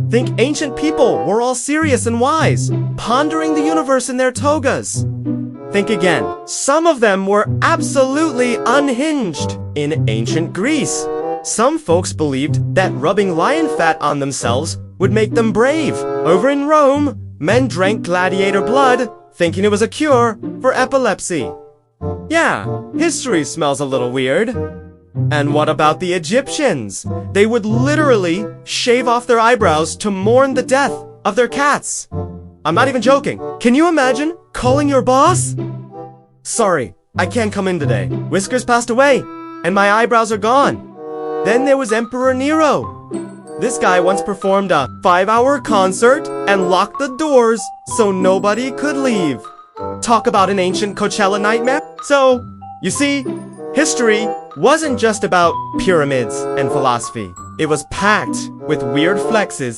Think ancient people were all serious and wise, pondering the universe in their togas. Think again. Some of them were absolutely unhinged. In ancient Greece, some folks believed that rubbing lion fat on themselves would make them brave. Over in Rome, men drank gladiator blood, thinking it was a cure for epilepsy. Yeah, history smells a little weird. And what about the Egyptians? They would literally shave off their eyebrows to mourn the death of their cats. I'm not even joking. Can you imagine calling your boss? Sorry, I can't come in today. Whiskers passed away, and my eyebrows are gone. Then there was Emperor Nero. This guy once performed a 5-hour concert and locked the doors so nobody could leave. Talk about an ancient Coachella nightmare. So, you see, history wasn't just about pyramids and philosophy. It was packed with weird flexes